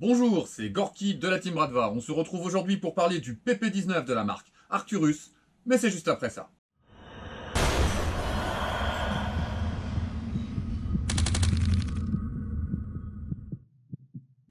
Bonjour, c'est Gorky de la Team Radva. On se retrouve aujourd'hui pour parler du PP19 de la marque Arcturus, mais c'est juste après ça.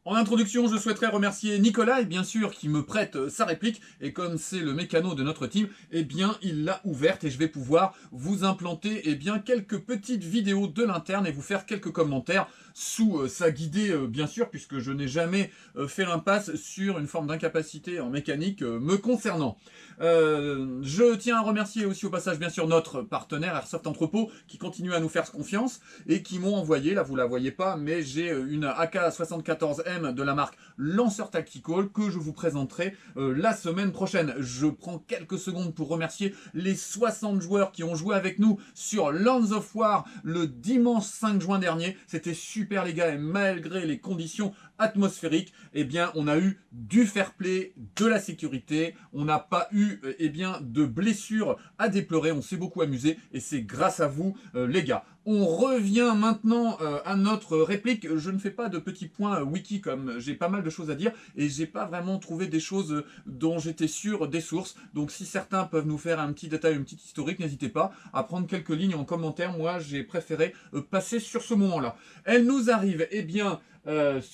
En introduction, je souhaiterais remercier Nicolas, et bien sûr, qui me prête sa réplique. Et comme c'est le mécano de notre team, eh bien, il l'a ouverte et je vais pouvoir vous implanter quelques petites vidéos de l'interne et vous faire quelques commentaires sous sa guidée, bien sûr, puisque je n'ai jamais fait l'impasse sur une forme d'incapacité en mécanique me concernant. Je tiens à remercier aussi au passage, bien sûr, notre partenaire Airsoft Entrepôt, qui continue à nous faire confiance et qui m'ont envoyé, là vous la voyez pas, mais j'ai une AK-74M de la marque Lanceur Tactical que je vous présenterai la semaine prochaine. Je prends quelques secondes pour remercier les 60 joueurs qui ont joué avec nous sur Lands of War le dimanche 5 juin dernier. C'était super les gars, et malgré les conditions atmosphériques, eh bien on a eu du fair play, de la sécurité, on n'a pas eu de blessures à déplorer, on s'est beaucoup amusé et c'est grâce à vous les gars. On revient maintenant à notre réplique. Je ne fais pas de petits points wiki comme j'ai pas mal de choses à dire et j'ai pas vraiment trouvé des choses dont j'étais sûr des sources. Donc si certains peuvent nous faire un petit détail, une petite historique, n'hésitez pas à prendre quelques lignes en commentaire. Moi j'ai préféré passer sur ce moment-là. Elle nous arrive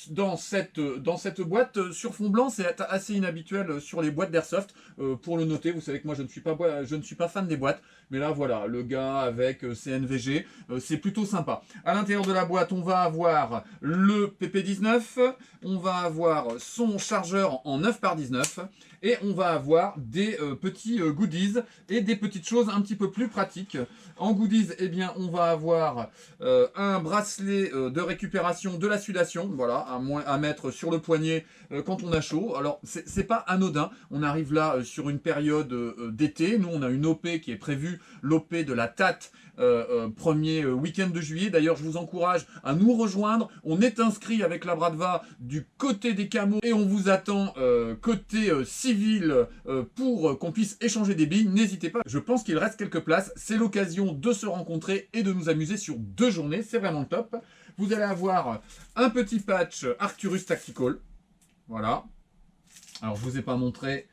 dans cette boîte sur fond blanc. C'est assez inhabituel sur les boîtes d'airsoft. Pour le noter, vous savez que moi je ne suis pas fan des boîtes. Mais là voilà, le gars avec CNVG, c'est plutôt sympa. À l'intérieur de la boîte, on va avoir le PP19, on va avoir son chargeur en 9x19 et on va avoir des petits goodies et des petites choses un petit peu plus pratiques. En goodies, eh bien, on va avoir un bracelet de récupération de la sudation, voilà, à mettre sur le poignet quand on a chaud. Alors, c'est pas anodin. On arrive là sur une période d'été. Nous, on a une OP qui est prévue, l'OP de la TAT, premier week-end de juillet. D'ailleurs, je vous encourage à nous rejoindre. On est inscrit avec la Bradva du côté des camos et on vous attend côté civil pour qu'on puisse échanger des billes. N'hésitez pas, je pense qu'il reste quelques places. C'est l'occasion de se rencontrer et de nous amuser sur 2 journées. C'est vraiment top. Vous allez avoir un petit patch Arcturus Tactical. Voilà. Alors, je vous ai pas montré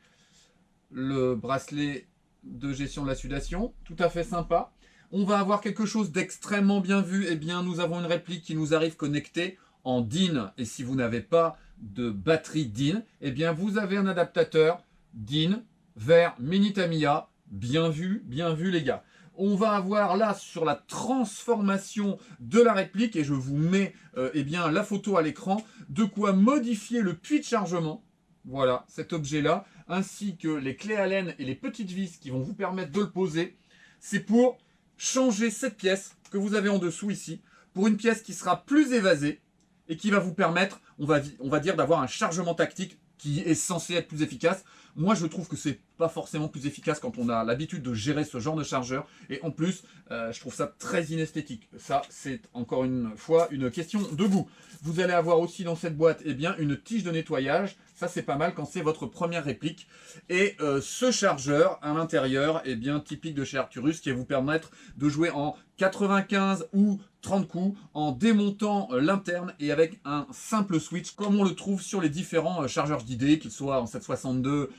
le bracelet de gestion de la sudation. Tout à fait sympa. On va avoir quelque chose d'extrêmement bien vu. Eh bien, nous avons une réplique qui nous arrive connectée en DIN. Et si vous n'avez pas de batterie DIN, eh bien, vous avez un adaptateur DIN vers Mini Tamiya. Bien vu les gars. On va avoir là sur la transformation de la réplique, et je vous mets la photo à l'écran, de quoi modifier le puits de chargement. Voilà, cet objet-là, ainsi que les clés Allen et les petites vis qui vont vous permettre de le poser. C'est pour changer cette pièce que vous avez en dessous ici, pour une pièce qui sera plus évasée et qui va vous permettre, on va dire, d'avoir un chargement tactique qui est censé être plus efficace. Moi, je trouve que c'est pas forcément plus efficace quand on a l'habitude de gérer ce genre de chargeur. Et en plus, je trouve ça très inesthétique. Ça, c'est encore une fois une question de goût. Vous allez avoir aussi dans cette boîte une tige de nettoyage. Ça, c'est pas mal quand c'est votre première réplique. Et ce chargeur à l'intérieur, typique de chez Arcturus, qui va vous permettre de jouer en 95 ou 30 coups en démontant l'interne et avec un simple switch comme on le trouve sur les différents chargeurs d'idées, qu'ils soient en 762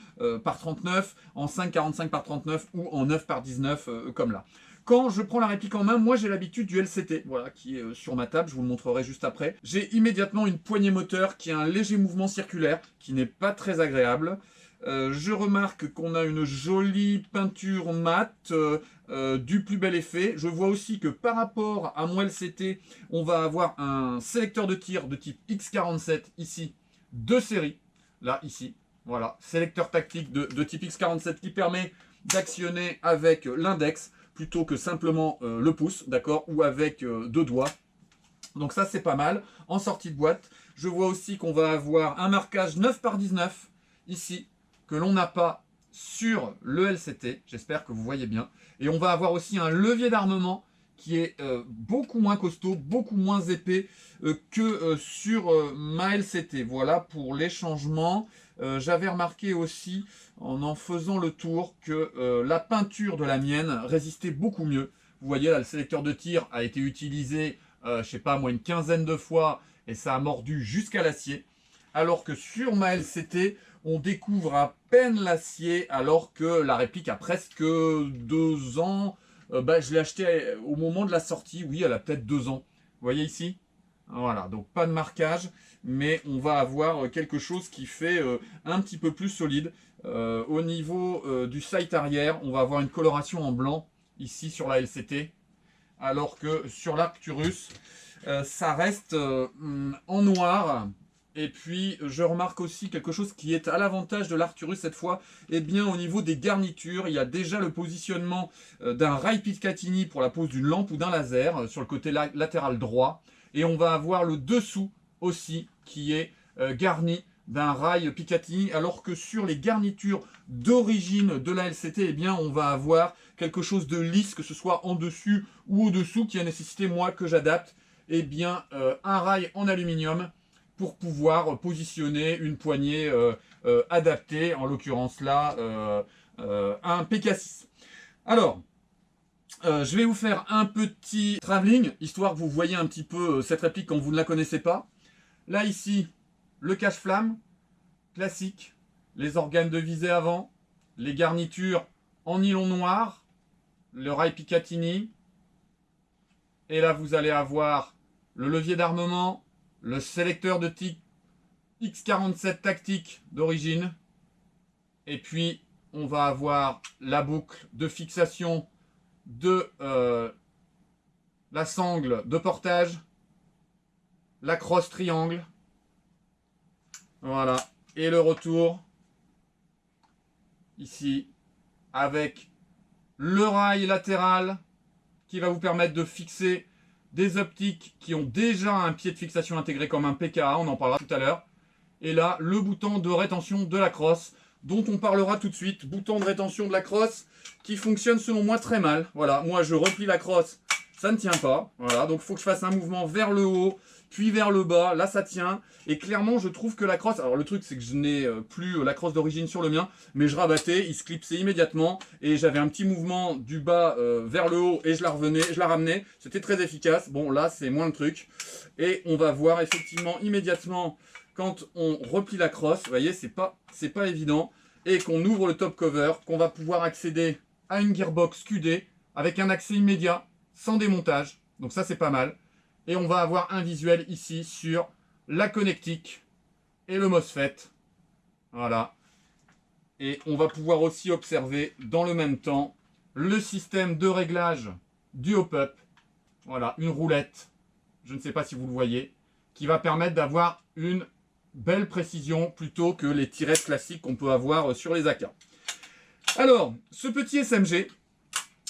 par 39, en 545 par 39 ou en 9 par 19 comme là. Quand je prends la réplique en main, moi j'ai l'habitude du LCT, voilà, qui est sur ma table, je vous le montrerai juste après. J'ai immédiatement une poignée moteur qui a un léger mouvement circulaire, qui n'est pas très agréable. Je remarque qu'on a une jolie peinture mate, du plus bel effet. Je vois aussi que par rapport à mon LCT, on va avoir un sélecteur de tir de type X47 ici, de série, là, ici. Voilà, sélecteur tactique de type X47 qui permet d'actionner avec l'index plutôt que simplement le pouce, d'accord, ou avec 2 doigts. Donc ça, c'est pas mal. En sortie de boîte, je vois aussi qu'on va avoir un marquage 9 par 19 ici, que l'on n'a pas sur le LCT. J'espère que vous voyez bien. Et on va avoir aussi un levier d'armement qui est beaucoup moins costaud, beaucoup moins épais que sur ma LCT. Voilà pour les changements. J'avais remarqué aussi en faisant le tour que la peinture de la mienne résistait beaucoup mieux. Vous voyez là, le sélecteur de tir a été utilisé, je sais pas moi, une quinzaine de fois et ça a mordu jusqu'à l'acier. alors que sur ma LCT, on découvre à peine l'acier, alors que la réplique a presque 2 ans. Je l'ai acheté au moment de la sortie, oui, elle a peut-être 2 ans. Vous voyez ici? Voilà, donc pas de marquage, mais on va avoir quelque chose qui fait un petit peu plus solide. Au niveau du sight arrière, on va avoir une coloration en blanc, ici sur la LCT, alors que sur l'Arcturus, ça reste en noir. Et puis, je remarque aussi quelque chose qui est à l'avantage de l'Arcturus cette fois. Eh bien, au niveau des garnitures, il y a déjà le positionnement d'un rail Picatinny pour la pose d'une lampe ou d'un laser sur le côté latéral droit. Et on va avoir le dessous aussi qui est garni d'un rail Picatinny, alors que sur les garnitures d'origine de la LCT, eh bien, on va avoir quelque chose de lisse, que ce soit en dessus ou au-dessous, qui a nécessité, moi, que j'adapte eh bien, un rail en aluminium pour pouvoir positionner une poignée adaptée, en l'occurrence là, un PK6. Alors, je vais vous faire un petit travelling, histoire que vous voyez un petit peu cette réplique quand vous ne la connaissez pas. Là, ici, le cache-flamme, classique, les organes de visée avant, les garnitures en nylon noir, le rail Picatinny, et là, vous allez avoir le levier d'armement, le sélecteur de tic X47 tactique d'origine, et puis on va avoir la boucle de fixation de la sangle de portage, la crosse triangle, voilà, et le retour ici avec le rail latéral qui va vous permettre de fixer des optiques qui ont déjà un pied de fixation intégré comme un PKA, on en parlera tout à l'heure. Et là, le bouton de rétention de la crosse, dont on parlera tout de suite. Bouton de rétention de la crosse qui fonctionne selon moi très mal. Voilà, moi je replie la crosse, ça ne tient pas. Voilà, donc il faut que je fasse un mouvement vers le haut, puis vers le bas. Là, ça tient. Et clairement, je trouve que la crosse... Alors le truc, c'est que je n'ai plus la crosse d'origine sur le mien, mais je rabattais, il se clipsait immédiatement. Et j'avais un petit mouvement du bas vers le haut et je la ramenais. C'était très efficace. Bon, là, c'est moins le truc. Et on va voir effectivement immédiatement... Quand on replie la crosse, vous voyez, c'est pas évident, et qu'on ouvre le top cover, qu'on va pouvoir accéder à une gearbox QD avec un accès immédiat, sans démontage. Donc ça, c'est pas mal. Et on va avoir un visuel ici sur la connectique et le MOSFET. Voilà. Et on va pouvoir aussi observer dans le même temps le système de réglage du hop-up. Voilà, une roulette, je ne sais pas si vous le voyez, qui va permettre d'avoir une belle précision plutôt que les tirettes classiques qu'on peut avoir sur les AK. Alors, ce petit SMG,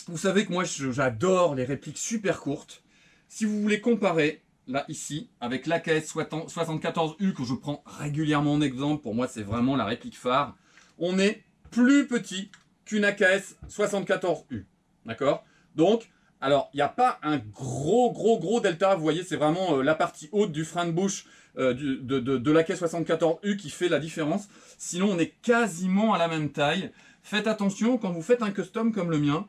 vous savez que moi j'adore les répliques super courtes. Si vous voulez comparer, là ici, avec l'AKS 74U que je prends régulièrement en exemple, pour moi c'est vraiment la réplique phare, on est plus petit qu'une AKS 74U. D'accord? Donc, alors, il n'y a pas un gros delta, vous voyez, c'est vraiment la partie haute du frein de bouche de l'AKS 74U qui fait la différence. Sinon, on est quasiment à la même taille. Faites attention, quand vous faites un custom comme le mien,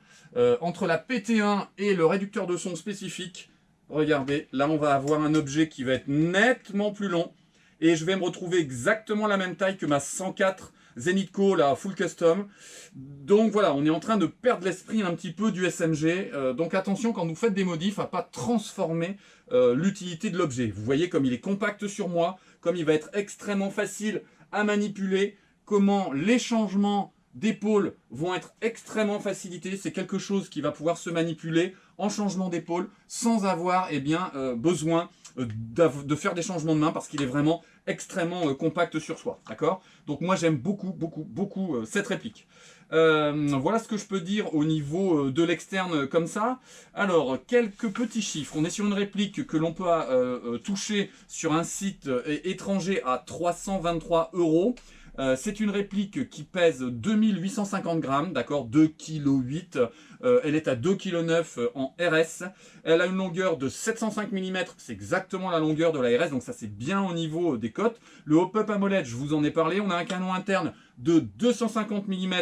entre la PT1 et le réducteur de son spécifique, regardez, là on va avoir un objet qui va être nettement plus long, et je vais me retrouver exactement la même taille que ma 104 Zenithco, la full custom. Donc voilà, on est en train de perdre l'esprit un petit peu du SMG. Donc attention quand vous faites des modifs à pas transformer l'utilité de l'objet. Vous voyez comme il est compact sur moi, comme il va être extrêmement facile à manipuler, comment les changements d'épaule vont être extrêmement facilités. C'est quelque chose qui va pouvoir se manipuler en changement d'épaule sans avoir besoin de faire des changements de main parce qu'il est vraiment extrêmement compact sur soi. D'accord? Donc moi j'aime beaucoup cette réplique. Voilà ce que je peux dire au niveau de l'externe comme ça. Alors, quelques petits chiffres. On est sur une réplique que l'on peut toucher sur un site étranger à 323 €. C'est une réplique qui pèse 2850 grammes, d'accord, 2,8 kg. Elle est à 2,9 kg en RS. Elle a une longueur de 705 mm, c'est exactement la longueur de la RS, donc ça c'est bien au niveau des cotes. Le hop-up AMOLED, je vous en ai parlé, on a un canon interne de 250 mm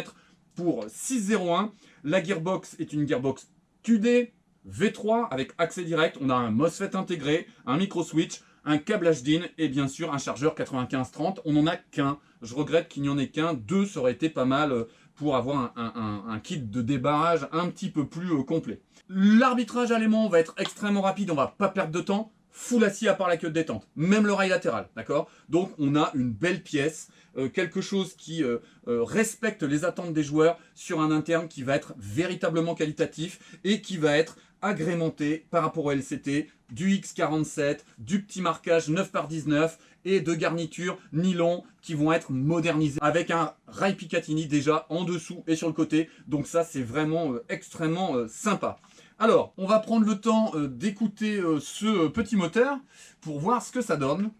pour 601. La gearbox est une gearbox QD V3 avec accès direct. On a un MOSFET intégré, un micro switch, un câble HDIN et bien sûr un chargeur 9530. On n'en a qu'un. Je regrette qu'il n'y en ait qu'un. 2, ça aurait été pas mal pour avoir un kit de débarrage un petit peu plus complet. L'arbitrage à l'aimant va être extrêmement rapide, on va pas perdre de temps. Full acier à part la queue de détente, même le rail latéral, d'accord? Donc on a une belle pièce, quelque chose qui respecte les attentes des joueurs sur un interne qui va être véritablement qualitatif et qui va être agrémenté par rapport au LCT, du X47, du petit marquage 9x19 et de garnitures nylon qui vont être modernisées avec un rail Picatinny déjà en dessous et sur le côté. Donc ça c'est vraiment extrêmement sympa. Alors, on va prendre le temps d'écouter ce petit moteur pour voir ce que ça donne.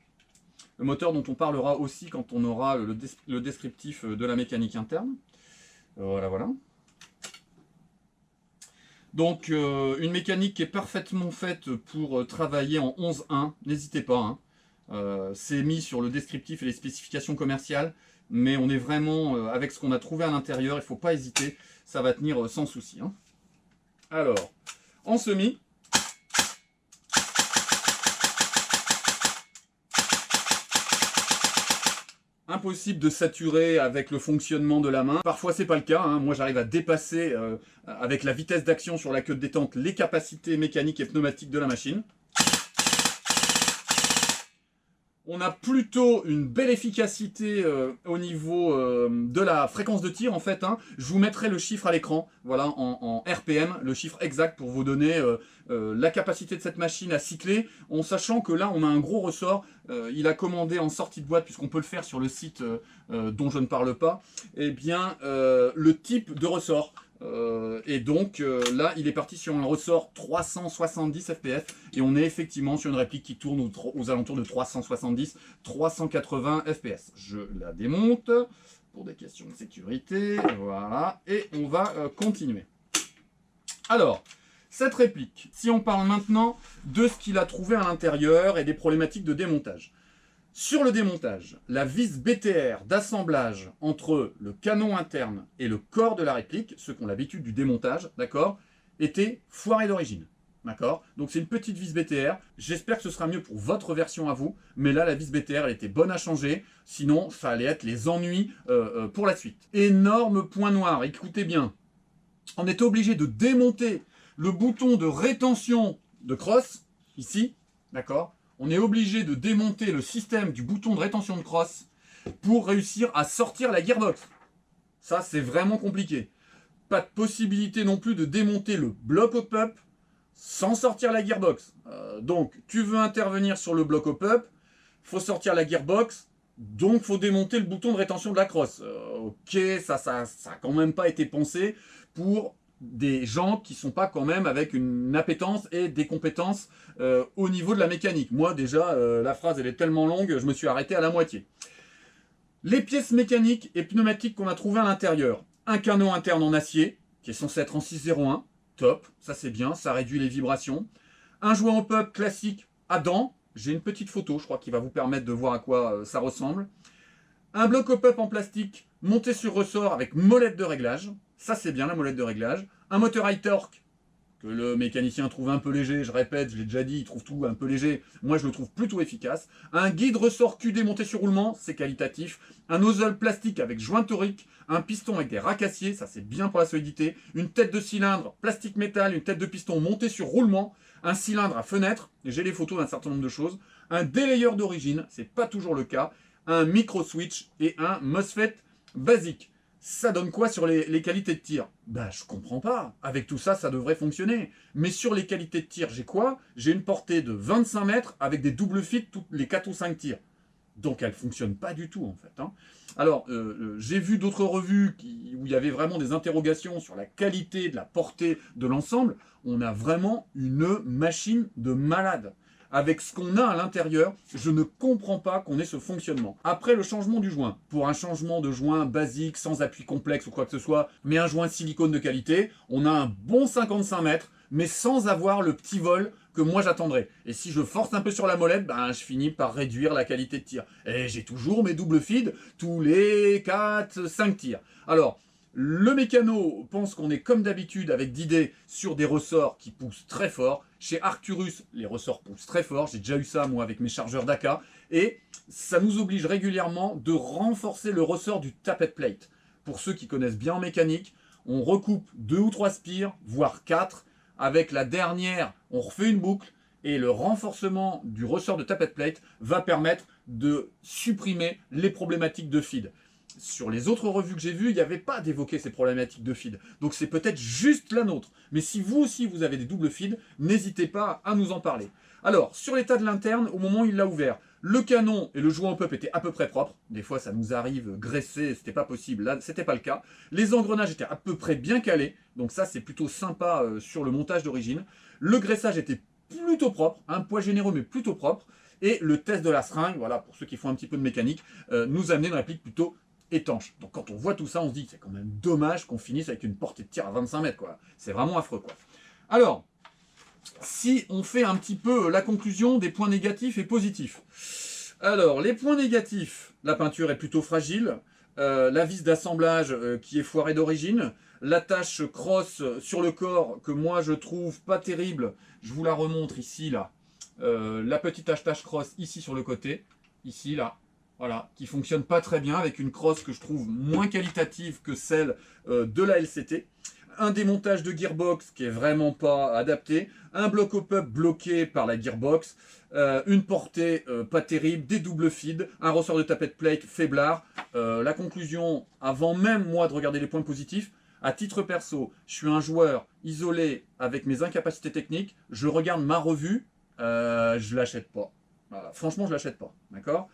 Le moteur dont on parlera aussi quand on aura le descriptif de la mécanique interne. Voilà, voilà. Donc, une mécanique qui est parfaitement faite pour travailler en 11.1. N'hésitez pas, hein. C'est mis sur le descriptif et les spécifications commerciales. Mais on est vraiment avec ce qu'on a trouvé à l'intérieur. Il ne faut pas hésiter. Ça va tenir sans souci, hein. Alors, en semi, impossible de saturer avec le fonctionnement de la main. Parfois c'est pas le cas, hein. Moi j'arrive à dépasser avec la vitesse d'action sur la queue de détente les capacités mécaniques et pneumatiques de la machine. On a plutôt une belle efficacité au niveau de la fréquence de tir en fait, hein. Je vous mettrai le chiffre à l'écran, voilà, en RPM, le chiffre exact pour vous donner la capacité de cette machine à cycler, en sachant que là on a un gros ressort. Il a commandé en sortie de boîte, puisqu'on peut le faire sur le site dont je ne parle pas, eh bien le type de ressort. Et donc là il est parti sur un ressort 370 fps et on est effectivement sur une réplique qui tourne aux alentours de 370-380 fps. Je la démonte pour des questions de sécurité, voilà, et on va continuer. Alors, cette réplique, si on parle maintenant de ce qu'il a trouvé à l'intérieur et des problématiques de démontage. Sur le démontage, la vis BTR d'assemblage entre le canon interne et le corps de la réplique, ceux qui ont l'habitude du démontage, d'accord, était foirée d'origine. D'accord? Donc c'est une petite vis BTR. J'espère que ce sera mieux pour votre version à vous. Mais là, la vis BTR, elle était bonne à changer. Sinon, ça allait être les ennuis pour la suite. Énorme point noir. Écoutez bien. On était obligé de démonter le bouton de rétention de crosse, ici. D'accord? On est obligé de démonter le système du bouton de rétention de crosse pour réussir à sortir la gearbox. Ça, c'est vraiment compliqué. Pas de possibilité non plus de démonter le bloc au pup sans sortir la gearbox. Donc, tu veux intervenir sur le bloc au pup, faut sortir la gearbox, donc faut démonter le bouton de rétention de la crosse. Ok, ça a quand même pas été pensé pour des gens qui sont pas quand même avec une appétence et des compétences au niveau de la mécanique. Moi déjà, la phrase elle est tellement longue, je me suis arrêté à la moitié. Les pièces mécaniques et pneumatiques qu'on a trouvées à l'intérieur. Un canon interne en acier, qui est censé être en 601, top, ça c'est bien, ça réduit les vibrations. Un jouet en pup classique à dents, j'ai une petite photo, je crois, qui va vous permettre de voir à quoi ça ressemble. Un bloc au pup en plastique monté sur ressort avec molette de réglage. Ça c'est bien la molette de réglage. Un moteur high torque que le mécanicien trouve un peu léger. Je répète, je l'ai déjà dit, il trouve tout un peu léger. Moi je le trouve plutôt efficace. Un guide ressort QD monté sur roulement, c'est qualitatif. Un nozzle plastique avec joint torique. Un piston avec des racks acier, ça c'est bien pour la solidité. Une tête de cylindre plastique métal, une tête de piston montée sur roulement. Un cylindre à fenêtre, j'ai les photos d'un certain nombre de choses. Un délayeur d'origine, c'est pas toujours le cas. Un micro switch et un MOSFET basique. Ça donne quoi sur les qualités de tir? Bah je comprends pas. Avec tout ça, ça devrait fonctionner. Mais sur les qualités de tir, j'ai quoi? J'ai une portée de 25 mètres avec des double fits toutes les 4 ou 5 tirs. Donc elle ne fonctionne pas du tout en fait, hein. Alors j'ai vu d'autres revues où il y avait vraiment des interrogations sur la qualité de la portée de l'ensemble. On a vraiment une machine de malade. Avec ce qu'on a à l'intérieur, je ne comprends pas qu'on ait ce fonctionnement. Après le changement du joint, pour un changement de joint basique, sans appui complexe ou quoi que ce soit, mais un joint silicone de qualité, on a un bon 55 mètres, mais sans avoir le petit vol que moi j'attendrais. Et si je force un peu sur la molette, ben, je finis par réduire la qualité de tir. Et j'ai toujours mes double feed tous les 4-5 tirs. Alors, Le mécano pense qu'on est comme d'habitude avec d'idées sur des ressorts qui poussent très fort. Chez Arcturus, les ressorts poussent très fort. J'ai déjà eu ça moi avec mes chargeurs d'AK. Et ça nous oblige régulièrement de renforcer le ressort du tappet plate. Pour ceux qui connaissent bien en mécanique, on recoupe 2 ou 3 spires, voire 4. Avec la dernière, on refait une boucle. Et le renforcement du ressort de tappet plate va permettre de supprimer les problématiques de feed. Sur les autres revues que j'ai vues, il n'y avait pas d'évoquer ces problématiques de feed. Donc c'est peut-être juste la nôtre. Mais si vous aussi vous avez des doubles feed, n'hésitez pas à nous en parler. Alors, sur l'état de l'interne, au moment où il l'a ouvert, le canon et le joint pop étaient à peu près propres. Des fois, ça nous arrive graissé, c'était pas possible. Là, c'était pas le cas. Les engrenages étaient à peu près bien calés. Donc ça, c'est plutôt sympa sur le montage d'origine. Le graissage était plutôt propre, un poids généreux mais plutôt propre. Et le test de la seringue, voilà, pour ceux qui font un petit peu de mécanique, nous amenait une réplique plutôt étanche. Donc quand on voit tout ça, on se dit que c'est quand même dommage qu'on finisse avec une portée de tir à 25 mètres, quoi. C'est vraiment affreux, quoi. Alors, si on fait un petit peu la conclusion des points négatifs et positifs. Alors, les points négatifs, la peinture est plutôt fragile, la vis d'assemblage qui est foirée d'origine, l'attache cross sur le corps que moi je trouve pas terrible, je vous la remontre ici, là, la petite attache cross ici sur le côté, ici, là, voilà, qui fonctionne pas très bien, avec une crosse que je trouve moins qualitative que celle de la LCT. Un démontage de gearbox qui est vraiment pas adapté, un bloc hop-up bloqué par la gearbox, une portée pas terrible, des doubles feeds, un ressort de tappet plate faiblard. La conclusion, avant même moi de regarder les points positifs, à titre perso, je suis un joueur isolé avec mes incapacités techniques, je regarde ma revue, je l'achète pas. Voilà. Franchement, je l'achète pas, d'accord ?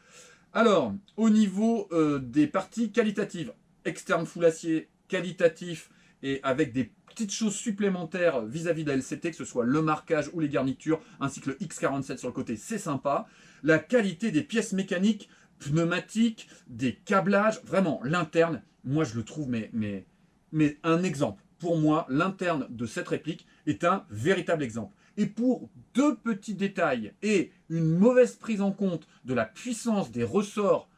Alors, au niveau des parties qualitatives, externe full acier, qualitatif et avec des petites choses supplémentaires vis-à-vis de la LCT, que ce soit le marquage ou les garnitures, ainsi que le X47 sur le côté, c'est sympa. La qualité des pièces mécaniques, pneumatiques, des câblages, vraiment, l'interne, moi je le trouve mais un exemple. Pour moi, l'interne de cette réplique est un véritable exemple. Et pour 2 petits détails et une mauvaise prise en compte de la puissance des ressorts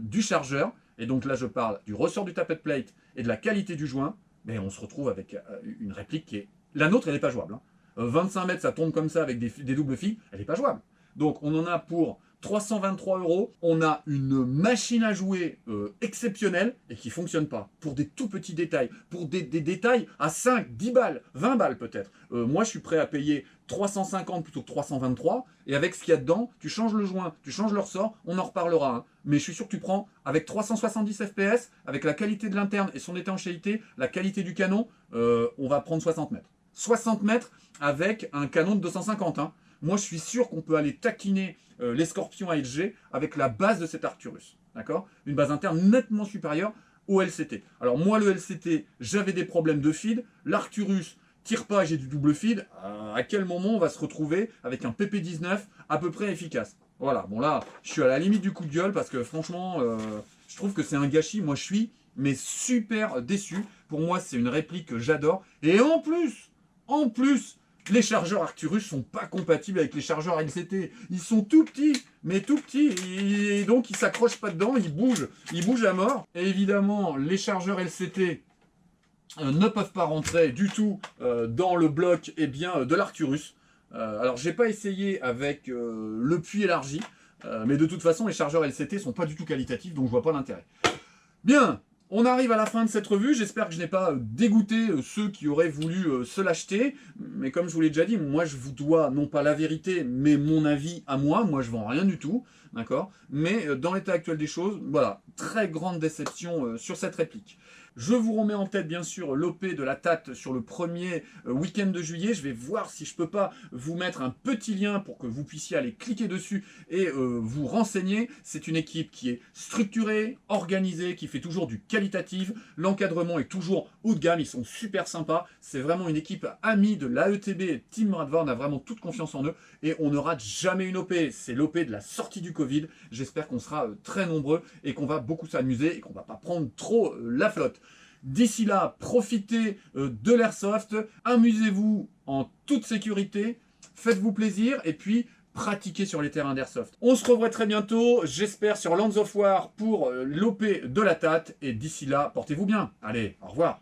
du chargeur, et donc là je parle du ressort du tappet plate et de la qualité du joint, mais on se retrouve avec une réplique qui est... La nôtre, elle n'est pas jouable. Hein. 25 mètres, ça tombe comme ça avec des doubles fils, elle n'est pas jouable. Donc on en a pour 323 €, on a une machine à jouer exceptionnelle et qui ne fonctionne pas. Pour des tout petits détails, pour des détails à 5, 10 balles, 20 balles peut-être. Moi je suis prêt à payer 350 plutôt que 323, et avec ce qu'il y a dedans, tu changes le joint, tu changes le ressort, on en reparlera. Hein. Mais je suis sûr que tu prends avec 370 FPS, avec la qualité de l'interne et son étanchéité, la qualité du canon, on va prendre 60 mètres. 60 mètres avec un canon de 250. Hein. Moi, je suis sûr qu'on peut aller taquiner les Scorpions ASG avec la base de cet Arcturus. D'accord ? Une base interne nettement supérieure au LCT. Alors moi, le LCT, j'avais des problèmes de feed. L'Arcturus tire pas, j'ai du double feed. À quel moment on va se retrouver avec un PP19 à peu près efficace ? Voilà, bon là, je suis à la limite du coup de gueule parce que franchement, je trouve que c'est un gâchis. Moi, je suis mais super déçu. Pour moi, c'est une réplique que j'adore. Et en plus, les chargeurs Arcturus sont pas compatibles avec les chargeurs LCT. Ils sont tout petits, mais tout petits, et donc ils s'accrochent pas dedans, ils bougent à mort. Et évidemment, les chargeurs LCT ne peuvent pas rentrer du tout dans le bloc de l'Arcturus. Alors j'ai pas essayé avec le puits élargi, mais de toute façon les chargeurs LCT sont pas du tout qualitatifs, donc je vois pas l'intérêt. Bien. On arrive à la fin de cette revue, j'espère que je n'ai pas dégoûté ceux qui auraient voulu se l'acheter, mais comme je vous l'ai déjà dit, moi je vous dois non pas la vérité, mais mon avis à moi je vends rien du tout, d'accord ? Mais dans l'état actuel des choses, voilà, très grande déception sur cette réplique. Je vous remets en tête bien sûr l'OP de la TAT sur le premier week-end de juillet. Je vais voir si je peux pas vous mettre un petit lien pour que vous puissiez aller cliquer dessus et vous renseigner. C'est une équipe qui est structurée, organisée, qui fait toujours du qualitatif. L'encadrement est toujours haut de gamme, ils sont super sympas. C'est vraiment une équipe amie de l'AETB et Team Radva. On a vraiment toute confiance en eux et on ne rate jamais une OP. C'est l'OP de la sortie du Covid. J'espère qu'on sera très nombreux et qu'on va beaucoup s'amuser et qu'on va pas prendre trop la flotte. D'ici là, profitez de l'airsoft, amusez-vous en toute sécurité, faites-vous plaisir et puis pratiquer sur les terrains d'airsoft. On se revoit très bientôt, j'espère, sur Lands of War pour l'OP de la TAT. Et d'ici là, portez-vous bien. Allez, au revoir.